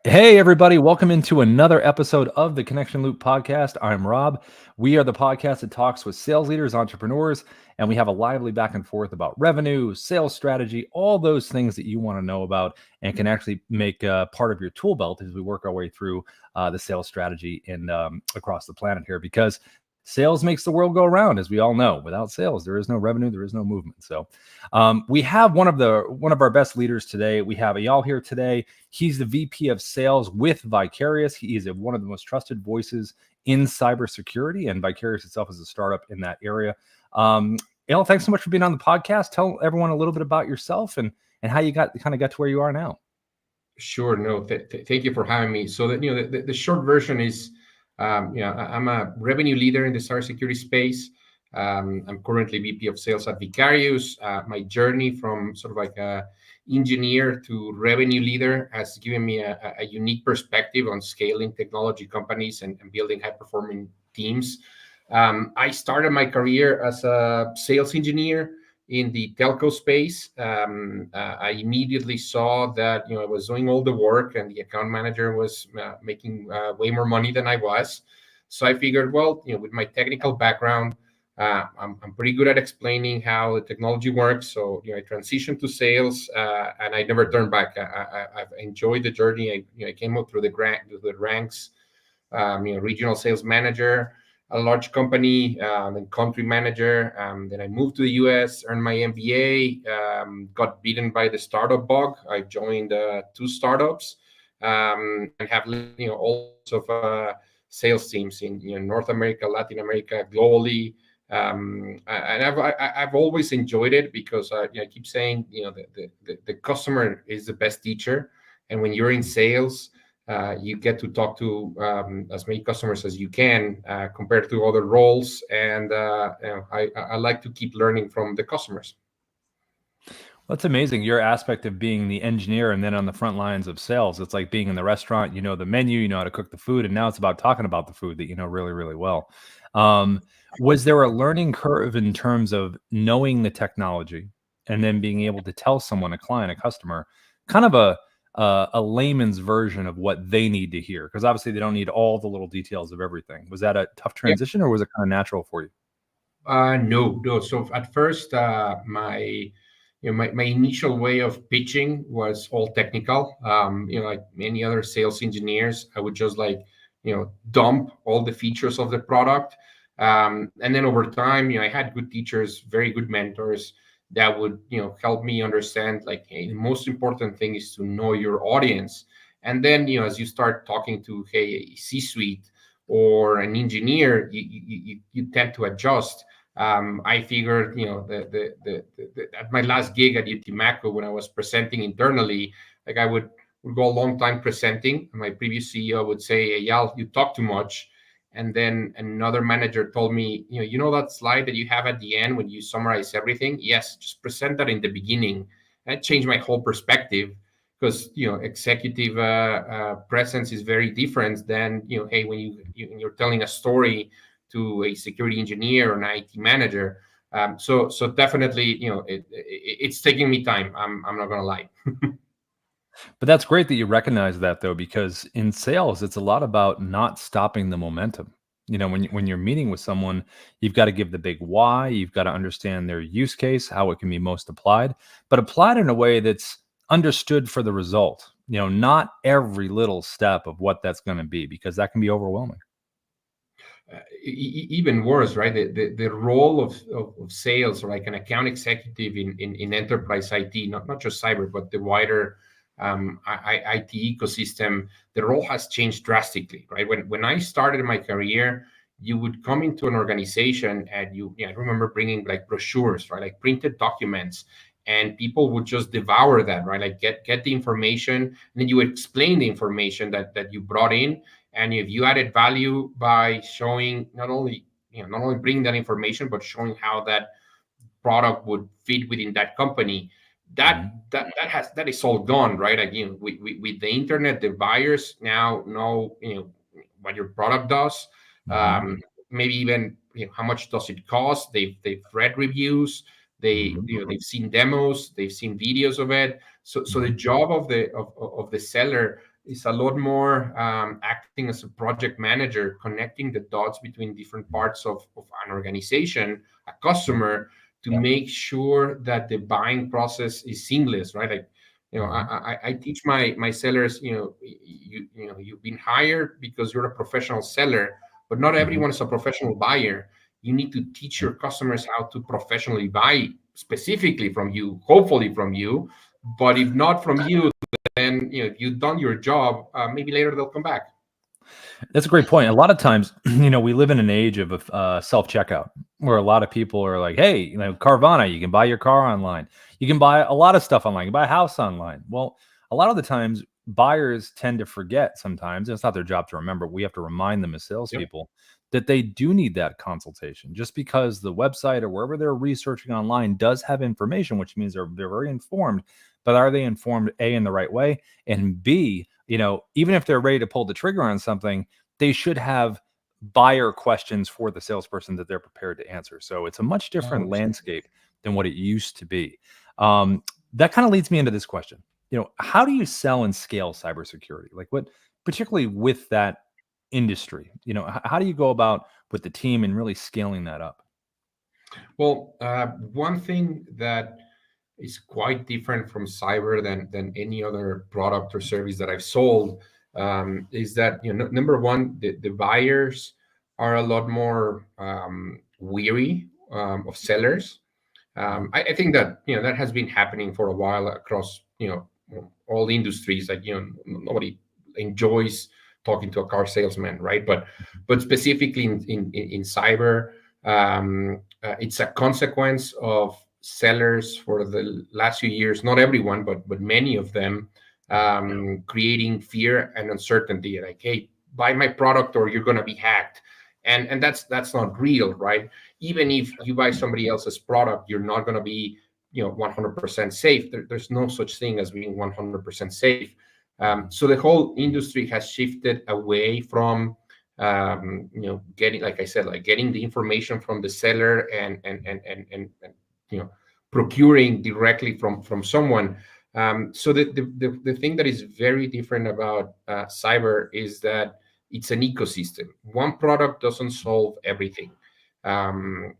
Hey, everybody, welcome into another episode of the Connection Loop podcast. I'm Rob. We are the podcast that talks with sales leaders, entrepreneurs, and we have a lively back and forth about revenue, sales strategy, all those things that you want to know about and can actually make part of your tool belt as we work our way through the sales strategy and across the planet here because sales makes the world go around, as we all know. Without sales, there is no revenue, there is no movement. So we have one of our best leaders today. We have Eyal here today. He's the VP of Sales with Vicarious. He is one of the most trusted voices in cybersecurity, and Vicarious itself is a startup in that area. Eyal, thanks so much for being on the podcast. Tell everyone a little bit about yourself and how you got to where you are now. Sure. No, thank you for having me. So that the short version is, I'm a revenue leader in the cybersecurity space. I'm currently VP of Sales at Vicarious. My journey from sort of like a engineer to revenue leader has given me a unique perspective on scaling technology companies and building high performing teams. I started my career as a sales engineer in the telco space. I immediately saw that I was doing all the work, and the account manager was making way more money than I was. So I figured, well, with my technical background, I'm pretty good at explaining how the technology works. So I transitioned to sales, and I never turned back. I've enjoyed the journey. I came up through the ranks, regional sales manager, a large company, then country manager. Then I moved to the US, earned my MBA, got bitten by the startup bug. I joined two startups, and have led all sorts of sales teams in North America, Latin America, globally. And I've always enjoyed it because I keep saying the customer is the best teacher, and when you're in sales, you get to talk to as many customers as you can compared to other roles, and I like to keep learning from the customers. That's amazing. Your aspect of being the engineer and then on the front lines of sales. It's like being in the restaurant, you know the menu, you know how to cook the food, and now it's about talking about the food that you know really, really well. Um, was there a learning curve in terms of knowing the technology and then being able to tell someone, a client, a customer, kind of a layman's version of what they need to hear? Because obviously they don't need all the little details of everything. Was that a tough Yeah. transition, or was it kind of natural for you? No, no. So at first, my initial way of pitching was all technical. Like many other sales engineers, I would just dump all the features of the product. And then over time, I had good teachers, very good mentors that would, help me understand like, hey, the most important thing is to know your audience. And then, as you start talking to, hey, a C-suite or an engineer, you tend to adjust. I figured, at my last gig at UTMACO, when I was presenting internally, like would go a long time presenting. My previous CEO would say, "Eyal, you talk too much." And then another manager told me, that slide that you have at the end when you summarize everything? Yes, just present that in the beginning. That changed my whole perspective because executive presence is very different than hey, when you're telling a story to a security engineer or an IT manager. So definitely, it's taking me time. I'm not gonna lie. But that's great that you recognize that, though, because in sales, it's a lot about not stopping the momentum. When you're meeting with someone, you've got to give the big why. You've got to understand their use case, how it can be most applied, but applied in a way that's understood for the result. Not every little step of what that's going to be, because that can be overwhelming. Even worse, right? The role of sales or like an account executive in enterprise IT, not just cyber, but the wider IT ecosystem, the role has changed drastically, right? When I started my career, you would come into an organization and I remember bringing like brochures, right? Like printed documents, and people would just devour that, right? Like get the information, and then you explain the information that you brought in, and if you added value by showing not only bringing that information, but showing how that product would fit within that company, Mhm. that is all gone, right? Again, with the internet, the buyers now know what your product does. Mhm. um, Maybe even how much does it cost. They've read reviews, Mhm. they've seen demos, they've seen videos of it. So the Mhm. job of the seller is a lot more acting as a project manager, connecting the dots between different parts of an organization, a customer, to make sure that the buying process is seamless, right? Like, I teach my sellers, you've been hired because you're a professional seller, but not Mhm. everyone is a professional buyer. You need to teach your customers how to professionally buy specifically from you, hopefully from you. But if not from you, then if you've done your job, maybe later they'll come back. That's a great point. A lot of times, we live in an age of self checkout where a lot of people are like, "Hey, Carvana, you can buy your car online. You can buy a lot of stuff online. You can buy a house online." Well, a lot of the times, buyers tend to forget sometimes. And it's not their job to remember. We have to remind them as Yep. salespeople that they do need that consultation. Just because the website or wherever they're researching online does have information, which means they're very informed, but are they informed A, in the right way, and B, even if they're ready to pull the trigger on something, they should have buyer questions for the salesperson that they're prepared to answer. So it's a much different Oh, landscape than what it used to be. That kind of leads me into this question. How do you sell and scale cybersecurity? Like, what, particularly with that industry, how do you go about with the team and really scaling that up? well, one thing that is quite different from cyber than any other product or service that I've sold, is that, number one, the buyers are a lot more weary of sellers. I think that that has been happening for a while across all industries. Like, nobody enjoys talking to a car salesman, right? But specifically in cyber, it's a consequence of sellers for the last few years. Not everyone, but many of them, creating fear and uncertainty. Like, hey, buy my product or you're gonna be hacked, and that's not real, right? Even if you buy somebody else's product, you're not going to be 100% safe. There's no such thing as being 100% safe. So the whole industry has shifted away from getting, like I said, like getting the information from the seller and you know procuring directly from someone. So the thing that is very different about cyber is that it's an ecosystem. One product doesn't solve everything.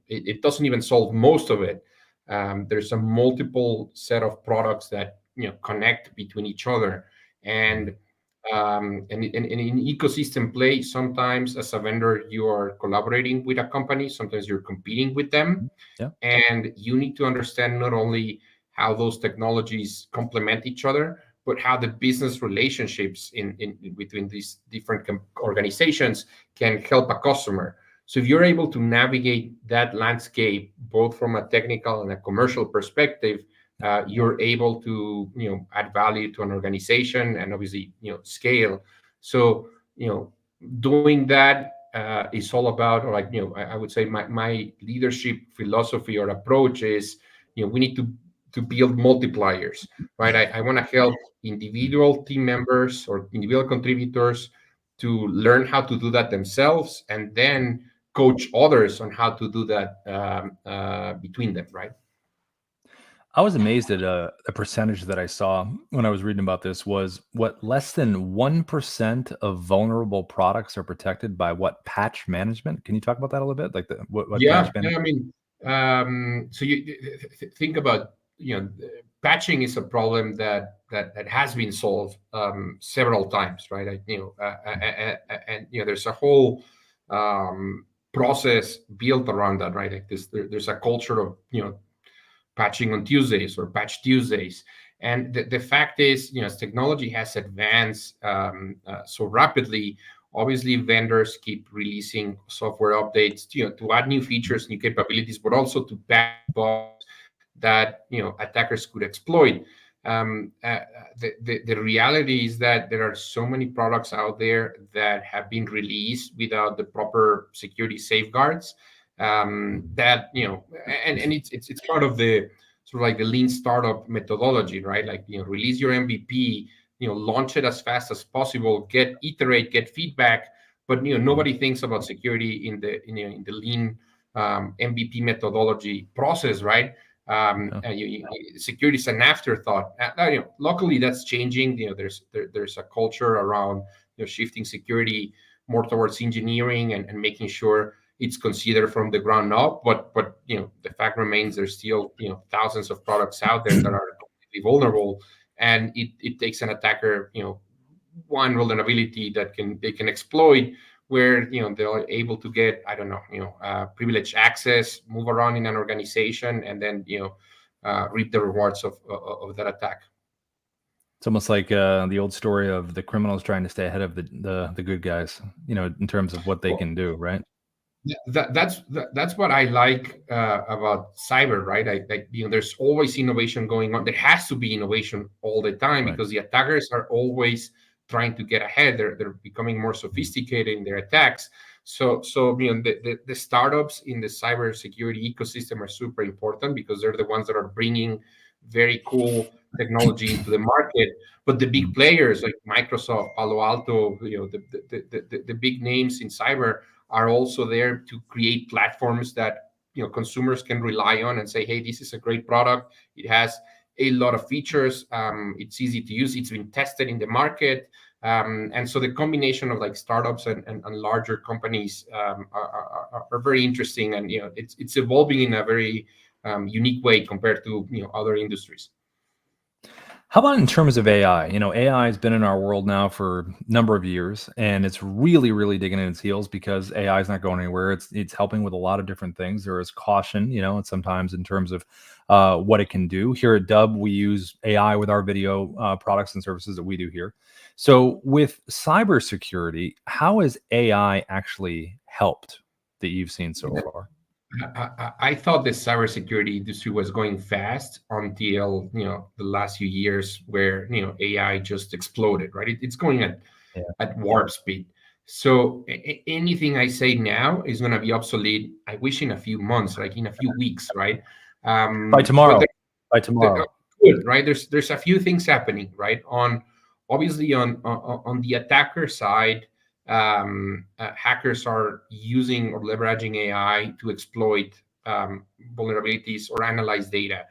It doesn't even solve most of it. There's a multiple set of products that connect between each other, and in ecosystem play, sometimes as a vendor you are collaborating with a company, sometimes you're competing with them, Mhm. Yeah. and you need to understand not only how those technologies complement each other, but how the business relationships in between these different organizations can help a customer. So if you're able to navigate that landscape both from a technical and a commercial perspective, you're able to add value to an organization and obviously scale. So doing that is all about, or like I would say my leadership philosophy or approach is we need to build multipliers, right? I want to help individual team members or individual contributors to learn how to do that themselves, and then coach others on how to do that between them, right? I was amazed at a percentage that I saw when I was reading about this was what less than 1% of vulnerable products are protected by what patch management. Can you talk about that a little bit? Like what Yeah, patch yeah. I management? mean, so you think about, patching is a problem that has been solved several times, right? And there's a whole process built around that, right? Like there's a culture of patching on Tuesdays or patch Tuesdays. And the fact is, as technology has advanced so rapidly, obviously vendors keep releasing software updates to add new features, new capabilities, but also to patch bugs that attackers could exploit. The reality is that there are so many products out there that have been released without the proper security safeguards, that and it's part of the sort of like the lean startup methodology, right? Like release your MVP, launch it as fast as possible, iterate, get feedback, but nobody thinks about security in the lean MVP methodology process, right? Yeah. Security is an afterthought. Luckily that's changing. There's a culture around shifting security more towards engineering and making sure it's considered from the ground up. But the fact remains there's still thousands of products out there that are completely vulnerable, and it takes an attacker one vulnerability that they can exploit, where they're able to get, I don't know, privileged access, move around in an organization, and then reap the rewards of that attack. It's almost like the old story of the criminals trying to stay ahead of the good guys, in terms of what they Well, can do, right? that's what I like about cyber, right? There's always innovation going on. There has to be innovation all the time Right. because the attackers are always trying to get ahead. They're becoming more sophisticated in their attacks. So the startups in the cybersecurity ecosystem are super important because they're the ones that are bringing very cool technology into the market. But the big Mhm. players like Microsoft, Palo Alto, the big names in cyber are also there to create platforms that consumers can rely on and say, hey, this is a great product. It has a lot of features. It's easy to use. It's been tested in the market. And so the combination of like startups and larger companies are very interesting, and it's evolving in a very unique way compared to other industries. How about in terms of AI? AI has been in our world now for a number of years, and it's really, really digging in its heels because AI is not going anywhere. It's helping with a lot of different things. There is caution, and sometimes in terms of what it can do. Here at Dub, we use AI with our video products and services that we do here. So, with cybersecurity, how has AI actually helped that you've seen so far? I thought the cybersecurity industry was going fast until the last few years, where AI just exploded. Right, it's going Yeah. at warp speed. So anything I say now is going to be obsolete. I wish in a few months, like in a few weeks, right? By But tomorrow. By there, tomorrow. good, right? There's a few things happening, right? Obviously on the attacker side, hackers are using or leveraging AI to exploit vulnerabilities or analyze data.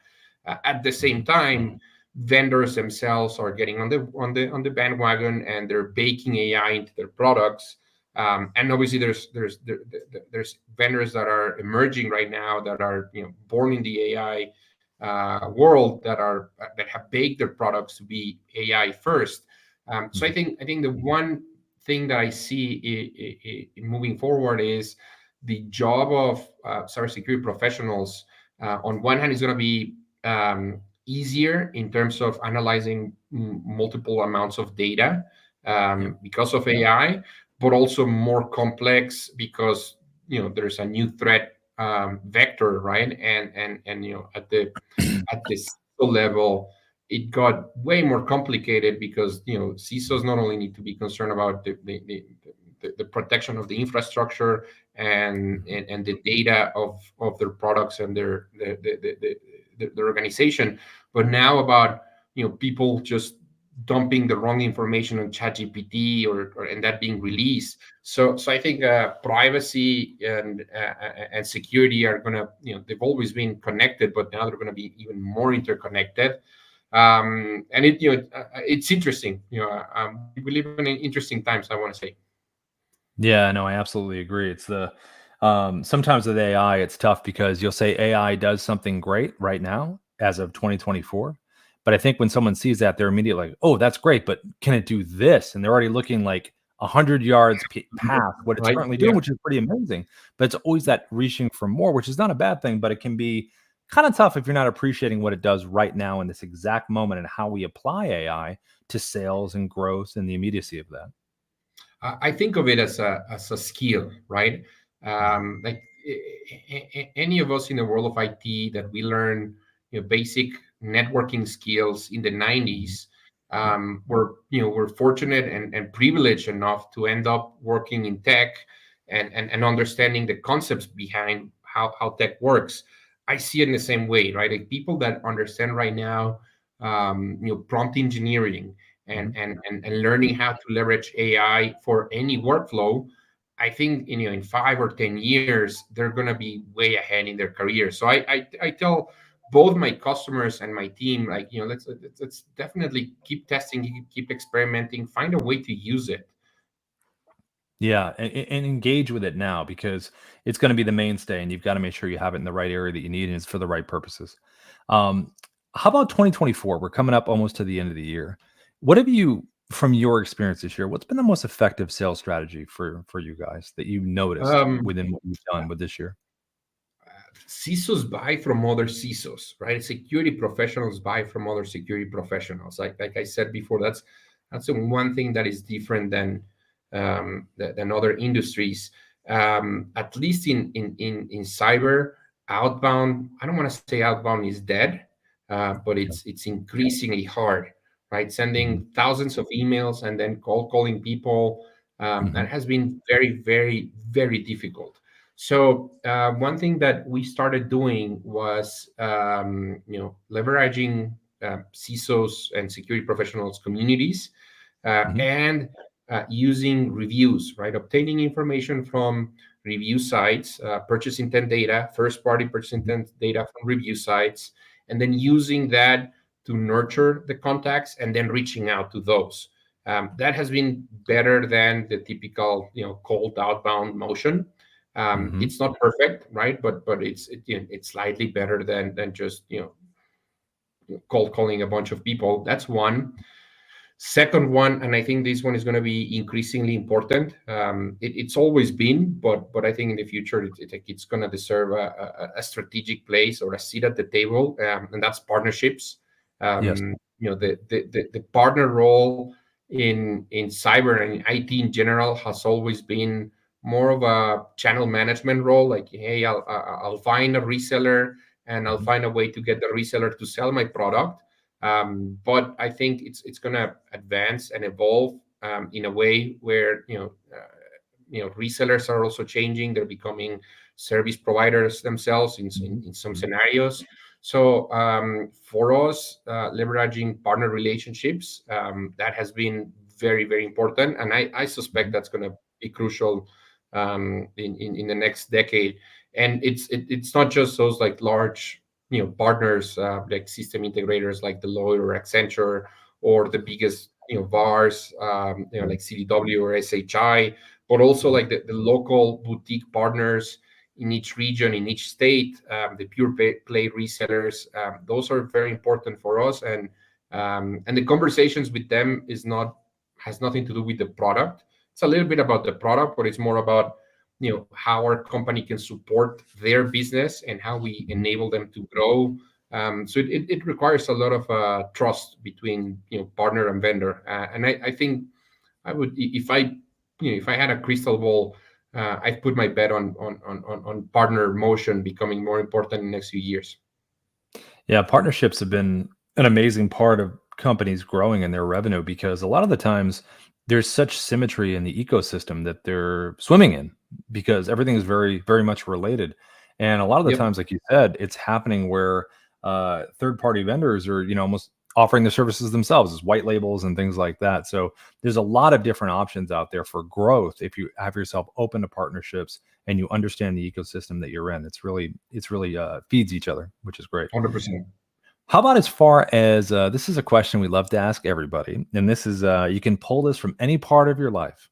At the same time, vendors themselves are getting on the bandwagon, and they're baking AI into their products. And obviously, there's vendors that are emerging right now that are born in the AI world, that have baked their products to be AI first. So I think the one thing that I see moving forward is the job of cybersecurity professionals. On one hand, is going to be easier in terms of analyzing multiple amounts of data Yeah. because of AI, but also more complex because there's a new threat vector, right? And at the CISO level, it got way more complicated because CISOs not only need to be concerned about the protection of the infrastructure and the data of their products and their organization, but now about people just dumping the wrong information on ChatGPT and that being released. So I think privacy and security are gonna they've always been connected, but now they're gonna be even more interconnected. And it's interesting. We live in interesting times, I want to say. Yeah, no, I absolutely agree. It's the sometimes with AI, it's tough because you'll say AI does something great right now as of 2024. But I think when someone sees that, they're immediately like, oh, that's great, but can it do this? And they're already looking like 100 yards past what it's Right? currently Yeah. doing, which is pretty amazing. But it's always that reaching for more, which is not a bad thing, but it can be kind of tough if you're not appreciating what it does right now in this exact moment and how we apply AI to sales and growth and the immediacy of that. I think of it as a skill, right? Like any of us in the world of IT that we learn basic networking skills in the Mhm. 90s. We're fortunate and privileged enough to end up working in tech and understanding the concepts behind how tech works. I see it in the same way, right? Like people that understand right now prompt engineering and, Mhm. and and and learning how to leverage AI for any workflow. I think in 5 or 10 years they're going to be way ahead in their career. So I tell both my customers and my team, like, let's definitely keep testing, keep experimenting, find a way to use it. Yeah, and engage with it now because it's going to be the mainstay, and you've got to make sure you have it in the right area that you need, and it's for the right purposes. Um, how about 2024? We're coming up almost to the end of the year. What have you, from your experience this year, what's been the most effective sales strategy for you guys that you've noticed Um, within what you've done with this year? CISOs buy from other CISOs, right? Security professionals buy from other security professionals. Like I said before, that's the one thing that is different than other industries. At least in cyber, outbound. I don't want to say outbound is dead, but Yeah. it's increasingly hard, right? Mhm, Sending thousands of emails and then calling people. mhm, That has been very, very, very difficult. So one thing that we started doing was, leveraging CISOs and security professionals communities, mhm, and using reviews, right? Obtaining information from review sites, purchase intent data, first party purchase mhm, intent data from review sites, and then using that to nurture the contacts and then reaching out to those. That has been better than the typical, cold outbound motion. mhm, It's not perfect, right? But it's slightly better than just cold calling a bunch of people. That's one. Second one, and I think this one is going to be increasingly important. It's always been, but I think in the future it's going to deserve a strategic place or a seat at the table, and that's partnerships. yes. The partner role in cyber and IT in general has always been more of a channel management role. Like, hey, I'll find a reseller and I'll Mhm, find a way to get the reseller to sell my product. But I think it's going to advance and evolve in a way where resellers are also changing. They're becoming service providers themselves mhm, in some mhm, scenarios. So for us, leveraging partner relationships, that has been very, very important, and I suspect mhm, that's going to be crucial in the next decade. And it's not just those like large partners, like system integrators like Deloitte or Accenture, or the biggest VARs, like CDW or SHI, but also mhm, like the local boutique partners in each region, in each state, the pure play resellers. Those are very important for us, and the conversations with them has nothing to do with the product. It's a little bit about the product, but it's more about how our company can support their business and how we mhm. enable them to grow. So it requires a lot of trust between partner and vendor, and I think I would, if I had a crystal ball, I'd put my bet on partner motion becoming more important in the next few years. Yeah, partnerships have been an amazing part of companies growing in their revenue because a lot of the times there's such symmetry in the ecosystem that they're swimming in because everything is very, very much related. And a lot of the Yep, times, like you said, it's happening where third-party vendors are, almost offering the services themselves as white labels and things like that. So there's a lot of different options out there for growth if you have yourself open to partnerships and you understand the ecosystem that you're in. It's really feeds each other, which is great. 100%. How about as far as this is a question we love to ask everybody, and this is you can pull this from any part of your life.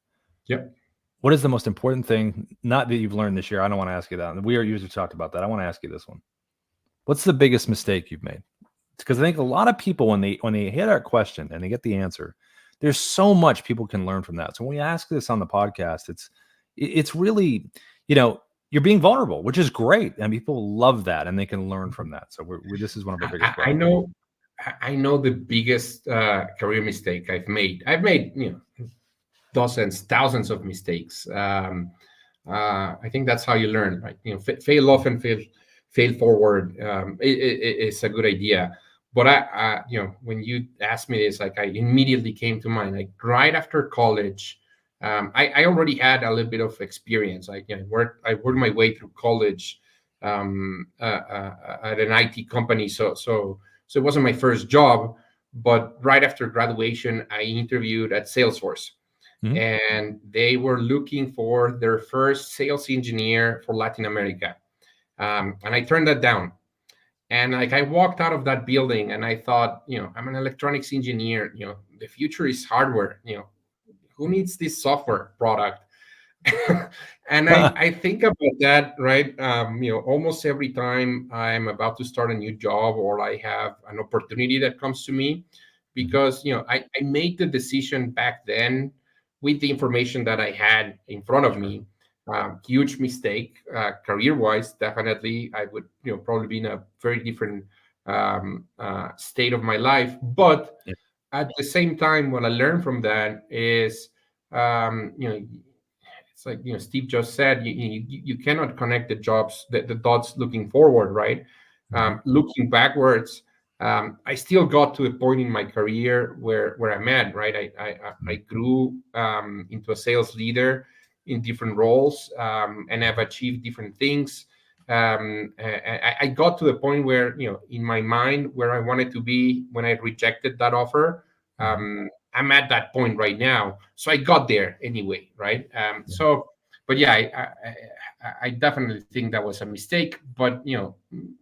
Yep. What is the most important thing, not that you've learned this year? I don't want to ask you that. We are usually talked about that. I want to ask you this one. What's the biggest mistake you've made? Because I think a lot of people when they hear that question and they get the answer, there's so much people can learn from that. So when we ask this on the podcast, it's really, you're being vulnerable, which is great, and people love that and they can learn from that. So this is one of our biggest I questions. know. I know the biggest career mistake I've made. I've made dozens, thousands of mistakes. I think that's how you learn, right? Fail often, fail forward. It's a good idea. But when you asked me this, like I immediately came to mind, like right after college. I already had a little bit of experience. I worked my way through college at an IT company. So it wasn't my first job, but right after graduation, I interviewed at Salesforce, Mhm. and they were looking for their first sales engineer for Latin America. And I turned that down. And like I walked out of that building and I thought, I'm an electronics engineer, the future is hardware, who needs this software product? And I think about that, right? Almost every time I'm about to start a new job or I have an opportunity that comes to me, Mhm. because I made the decision back then with the information that I had in front of Sure. me. Huge mistake, career-wise. Definitely, I would probably be in a very different state of my life. But Yeah. at the same time, what I learned from that is, um, you know it's like Steve just said, you cannot connect the dots looking forward, right? Mhm. Looking backwards, I still got to a point in my career where I'm at, right? I Mhm. grew into a sales leader in different roles, and I've achieved different things. I got to the point where, in my mind, where I wanted to be when I rejected that offer. Mhm. I'm at that point right now, so I got there anyway, right? Yeah. But yeah, I definitely think that was a mistake. But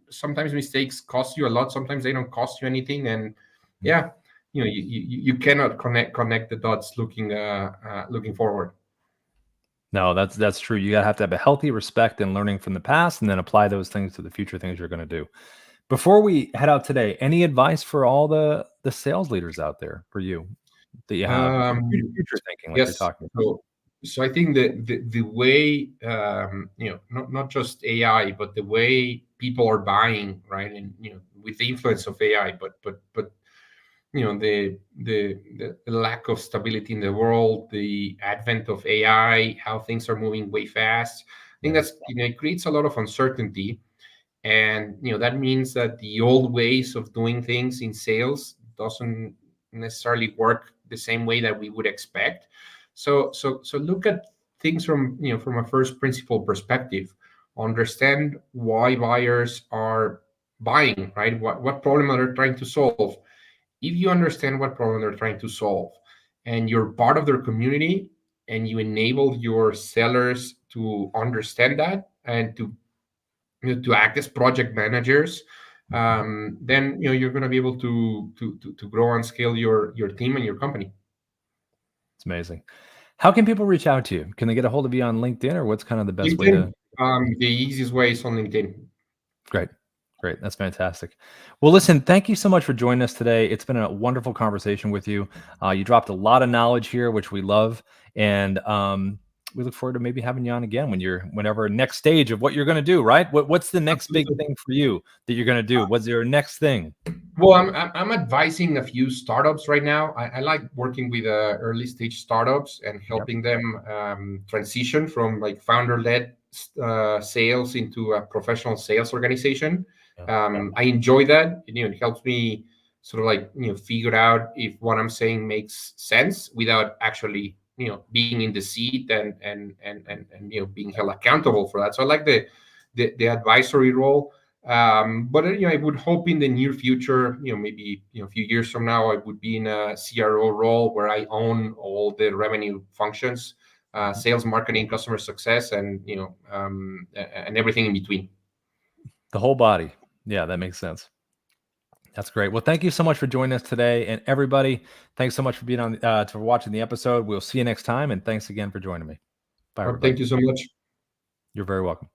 sometimes mistakes cost you a lot. Sometimes they don't cost you anything, and Mhm. yeah, you cannot connect the dots looking forward. No, that's true. You gotta have to have a healthy respect and learning from the past, and then apply those things to the future things you're gonna do. Before we head out today, any advice for all the sales leaders out there for you that you have Um, future thinking, like you're yes. talking about? So I think that the way, not just AI, but the way people are buying, right, and with the influence of AI, but the lack of stability in the world, the advent of AI, how things are moving way fast. I think Yeah. that's it creates a lot of uncertainty, and that means that the old ways of doing things in sales doesn't necessarily work the same way that we would expect. So look at things from a first principle perspective. Understand why buyers are buying, right? What problem are they trying to solve? If you understand what problem they're trying to solve, and you're part of their community, and you enable your sellers to understand that and to act as project managers, Mhm. then you're going to be able to grow and scale your team and your company. It's amazing. How can people reach out to you? Can they get a hold of you on LinkedIn, or what's kind of the best way LinkedIn, to? the easiest way is on LinkedIn. Great. Great. That's fantastic. Well, listen, thank you so much for joining us today. It's been a wonderful conversation with you. You dropped a lot of knowledge here, which we love. And we look forward to maybe having you on again whenever next stage of what you're going to do, right? What's the next big Absolutely. thing for you that you're going to do? What's your next thing? Well, I'm advising a few startups right now. I like working with early stage startups and Yep. helping them transition from like founder led sales into a professional sales organization. Yeah. I enjoy that. It helps me sort of like figure out if what I'm saying makes sense without actually being in the seat and being held accountable for that. So I like the advisory role. But I would hope in the near future, maybe a few years from now, I would be in a CRO role where I own all the revenue functions, Mhm. sales, marketing, customer success, and and everything in between. The whole body. Yeah, that makes sense. That's great. Well, thank you so much for joining us today. And everybody, thanks so much for being on, for watching the episode. We'll see you next time. And thanks again for joining me. Bye, Well, everybody. thank you so much. You're very welcome.